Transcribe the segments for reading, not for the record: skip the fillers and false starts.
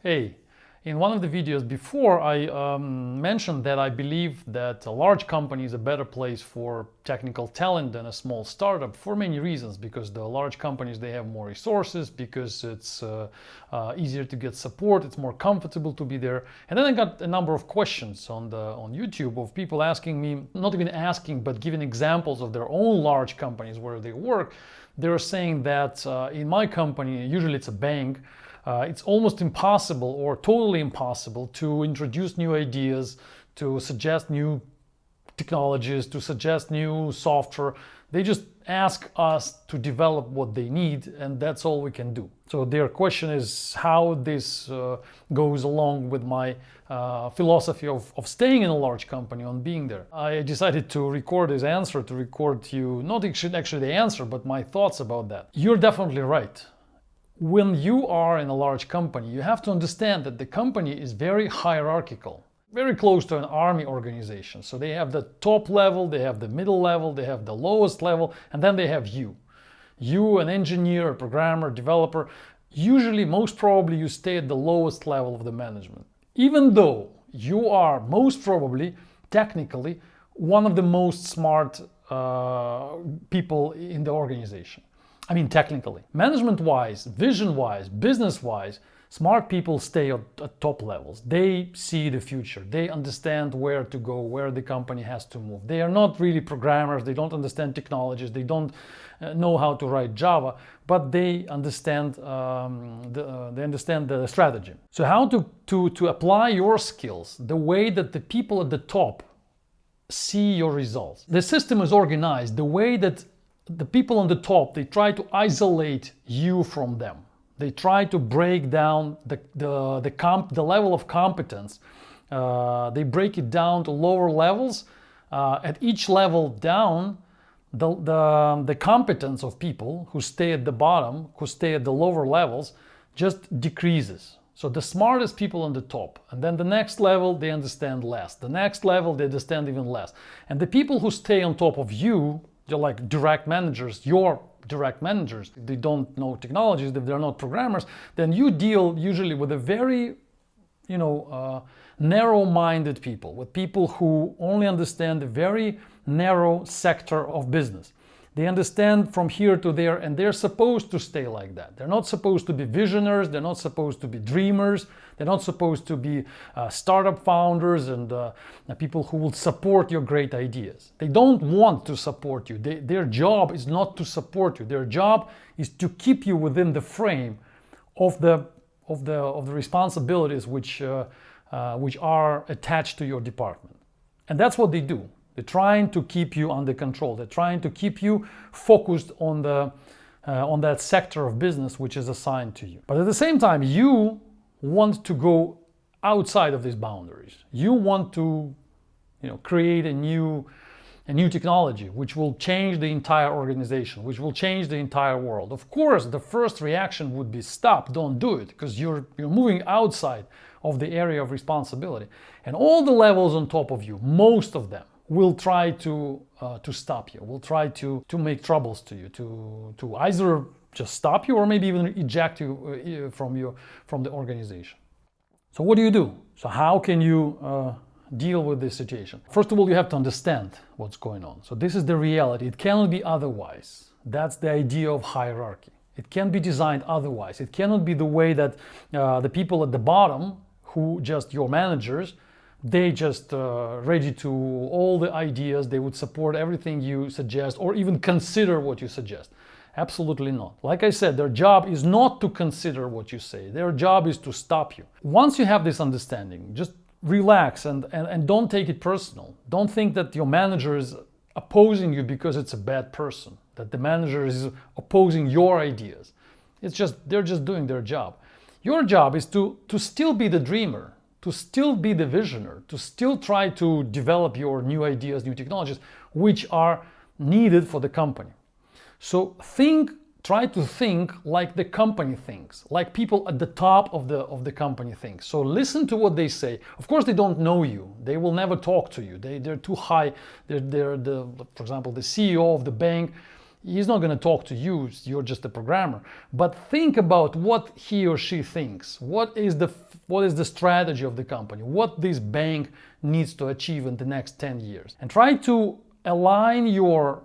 Hey, in one of the videos before, I mentioned that I believe that a large company is a better place for technical talent than a small startup for many reasons. Because the large companies, they have more resources, because it's easier to get support, it's more comfortable to be there. And then I got a number of questions on YouTube of people asking me, not even asking, but giving examples of their own large companies where they work. They were saying that in my company, usually it's a bank, it's almost impossible or totally impossible to introduce new ideas, to suggest new technologies, to suggest new software. They just ask us to develop what they need, and that's all we can do. So their question is how this goes along with my philosophy of staying in a large company, on being there. I decided to record his answer, to record you, not actually the answer, but my thoughts about that. You're definitely right. When you are in a large company, you have to understand that the company is very hierarchical, very close to an army organization. So they have the top level, they have the middle level, they have the lowest level, and then they have you. You, an engineer, a programmer, developer, usually, most probably, you stay at the lowest level of the management. Even though you are most probably, technically, one of the most smart people in the organization. I mean, technically. Management-wise, vision-wise, business-wise, smart people stay at top levels. They see the future. They understand where to go, where the company has to move. They are not really programmers. They don't understand technologies. They don't know how to write Java, but they understand the strategy. So how to apply your skills the way that the people at the top see your results. The system is organized the way that the people on the top, they try to isolate you from them. They try to break down the level of competence. They break it down to lower levels. At each level down, the competence of people who stay at the bottom, who stay at the lower levels, just decreases. So the smartest people on the top, and then the next level, they understand less. The next level, they understand even less. And the people who stay on top of you, they're like direct managers, your direct managers. They don't know technologies, if they're not programmers, then you deal usually with a very, narrow-minded people, with people who only understand a very narrow sector of business. They understand from here to there, and they're supposed to stay like that. They're not supposed to be visionaries, they're not supposed to be dreamers, they're not supposed to be startup founders and people who will support your great ideas. They don't want to support you. Their job is not to support you. Their job is to keep you within the frame of the responsibilities which are attached to your department. And that's what they do. They're trying to keep you under control. They're trying to keep you focused on that sector of business which is assigned to you. But at the same time, you want to go outside of these boundaries. You want to, create a new technology which will change the entire organization, which will change the entire world. Of course, the first reaction would be stop, don't do it, because you're moving outside of the area of responsibility. And all the levels on top of you, most of them, will try to stop you, will try to make troubles to you, to either just stop you or maybe even eject you from the organization. So what do you do? So how can you deal with this situation? First of all, you have to understand what's going on. So this is the reality. It cannot be otherwise. That's the idea of hierarchy. It can't be designed otherwise. It cannot be the way that the people at the bottom, who just your managers, they just ready to all the ideas, they would support everything you suggest or even consider what you suggest. Absolutely not. Like I said, their job is not to consider what you say. Their job is to stop you. Once you have this understanding, just relax and don't take it personal. Don't think that your manager is opposing you because it's a bad person, that the manager is opposing your ideas. They're just doing their job. Your job is to still be the dreamer, to still be the visionary, to still try to develop your new ideas, new technologies, which are needed for the company. So try to think like the company thinks, like people at the top of the company think. So listen to what they say. Of course, they don't know you. They will never talk to you. They're too high. For example, the CEO of the bank He's not going to talk to you, you're just a programmer. But think about what he or she thinks. What is the strategy of the company? What this bank needs to achieve in the next 10 years? And try to align your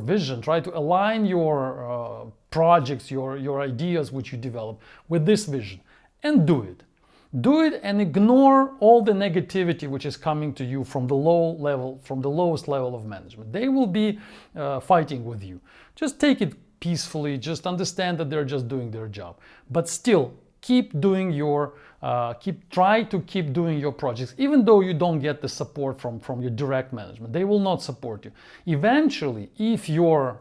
vision, try to align your projects, your ideas which you develop with this vision, and do it. Do it and ignore all the negativity which is coming to you from the lowest level of management. They will be fighting with you. Just take it peacefully, just understand that they're just doing their job. But still, try to keep doing your projects, even though you don't get the support from your direct management. They will not support you. Eventually, if your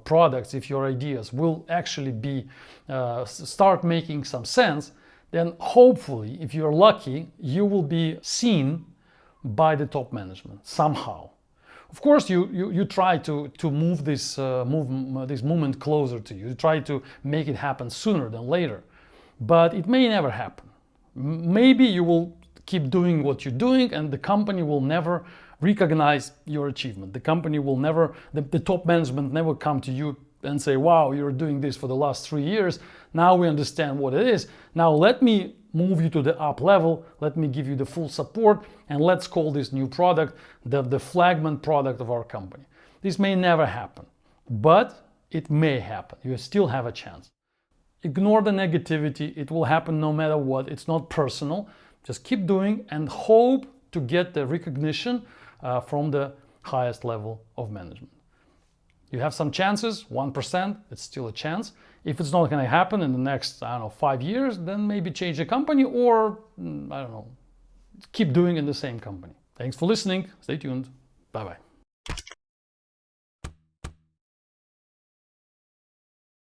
products, if your ideas will actually start making some sense, then hopefully, if you're lucky, you will be seen by the top management somehow. Of course, you try to move this movement closer to you. You try to make it happen sooner than later, but it may never happen. Maybe you will keep doing what you're doing, and the company will never recognize your achievement. The company will never, the top management never come to you and say, wow, you're doing this for the last 3 years. Now we understand what it is. Now let me move you to the up level. Let me give you the full support, and let's call this new product the flagman product of our company. This may never happen, but it may happen. You still have a chance. Ignore the negativity. It will happen no matter what. It's not personal. Just keep doing and hope to get the recognition from the highest level of management. You have some chances, 1%, it's still a chance. If it's not going to happen in the next, 5 years, then maybe change the company or, keep doing in the same company. Thanks for listening. Stay tuned. Bye-bye.